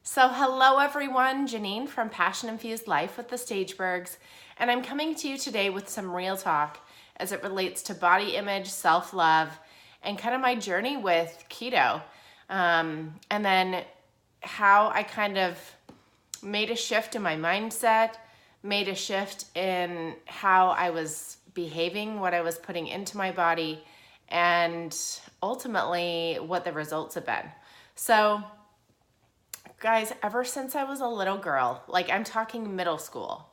So hello everyone, Janine from Passion Infused Life with the Stagebergs, and I'm coming to you today with some real talk as it relates to body image, self-love, and kind of my journey with keto. And then how I kind of made a shift in my mindset, made a shift in how I was behaving, what I was putting into my body, and ultimately what the results have been. So guys, ever since I was a little girl, like I'm talking middle school,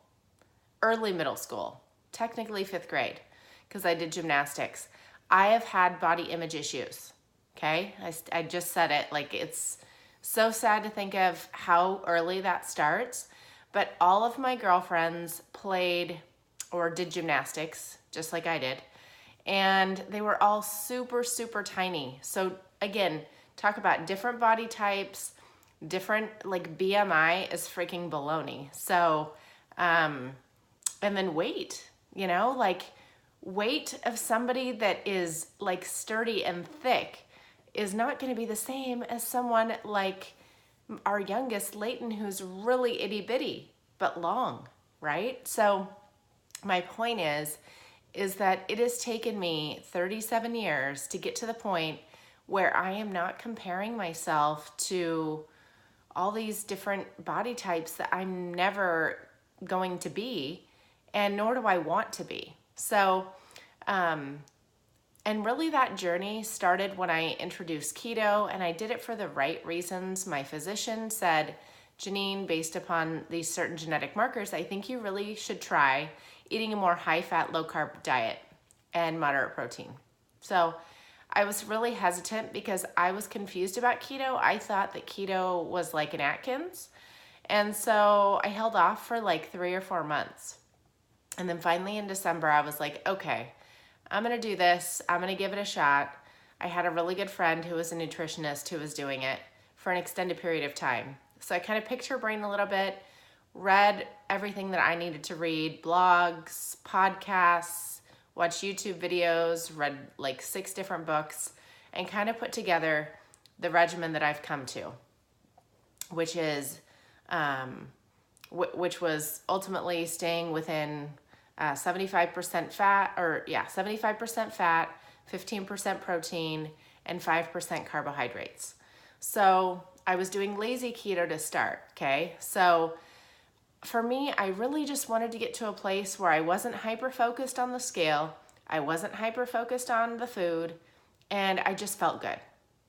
early middle school, technically fifth grade, because I did gymnastics, I have had body image issues. Okay, I just said it. Like, it's so sad to think of how early that starts. But all of my girlfriends played or did gymnastics, just like I did. And they were all super, super tiny. So again, talk about different body types, different, like BMI is freaking baloney. So, and then weight, like weight of somebody that is like sturdy and thick is not going to be the same as someone like our youngest, Leighton, who's really itty bitty but long, right? So my point is that it has taken me 37 years to get to the point where I am not comparing myself to all these different body types that I'm never going to be, and nor do I want to be. So, and really that journey started when I introduced keto, and I did it for the right reasons. My physician said, Janine, based upon these certain genetic markers, I think you really should try eating a more high-fat, low-carb diet and moderate protein. So I was really hesitant because I was confused about keto. I thought that keto was like an Atkins. And so I held off for like 3 or 4 months. And then finally in December, I was like, okay, I'm going to do this. I'm going to give it a shot. I had a really good friend who was a nutritionist who was doing it for an extended period of time. So I kind of picked her brain a little bit, read everything that I needed to read, blogs, podcasts, watched YouTube videos, read like 6 different books, and kind of put together the regimen that I've come to, which is, which was ultimately staying within 75% fat, 75% fat, 15% protein, and 5% carbohydrates. So I was doing lazy keto to start, okay? So for me, I really just wanted to get to a place where I wasn't hyper-focused on the scale, I wasn't hyper-focused on the food, and I just felt good,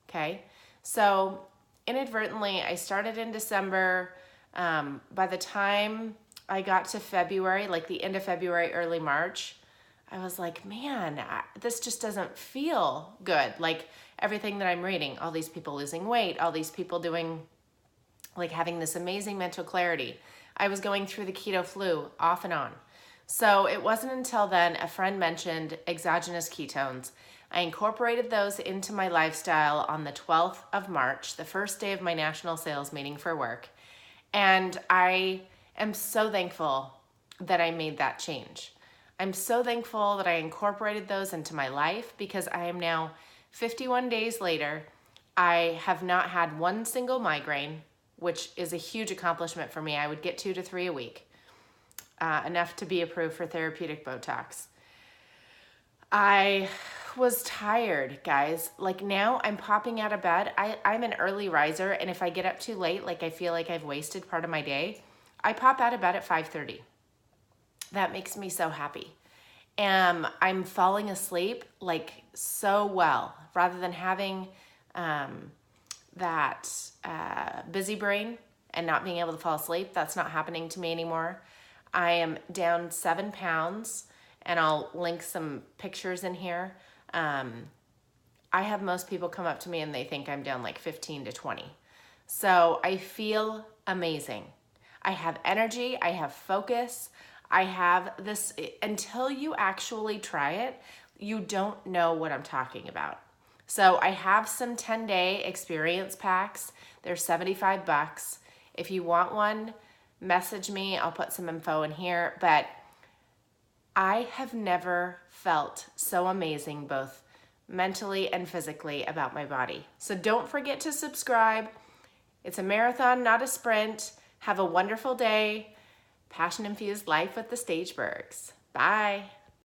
okay? So inadvertently, I started in December. By the time I got to February, like the end of February, early March, I was like, man, this just doesn't feel good. Like everything that I'm reading, all these people losing weight, all these people doing, like having this amazing mental clarity. I was going through the keto flu off and on. So it wasn't until then a friend mentioned exogenous ketones. I incorporated those into my lifestyle on the 12th of March, the first day of my national sales meeting for work. And I am so thankful that I made that change. I'm so thankful that I incorporated those into my life because I am now 51 days later. I have not had one single migraine, which is a huge accomplishment for me. I would get 2 to 3 a week, enough to be approved for therapeutic Botox. I was tired, guys. Like now I'm popping out of bed. I'm an early riser, and if I get up too late, like I feel like I've wasted part of my day, I pop out of bed at 5:30. That makes me so happy. And I'm falling asleep like so well rather than having that busy brain and not being able to fall asleep. That's not happening to me anymore. I am down 7 pounds, and I'll link some pictures in here. I have most people come up to me and they think I'm down like 15 to 20. So I feel amazing. I have energy, I have focus, I have this. Until you actually try it, you don't know what I'm talking about. So I have some 10-day experience packs. They're $75. If you want one, message me. I'll put some info in here. But I have never felt so amazing, both mentally and physically, about my body. So don't forget to subscribe. It's a marathon, not a sprint. Have a wonderful day. Passion infused life with the Stagebergs. Bye.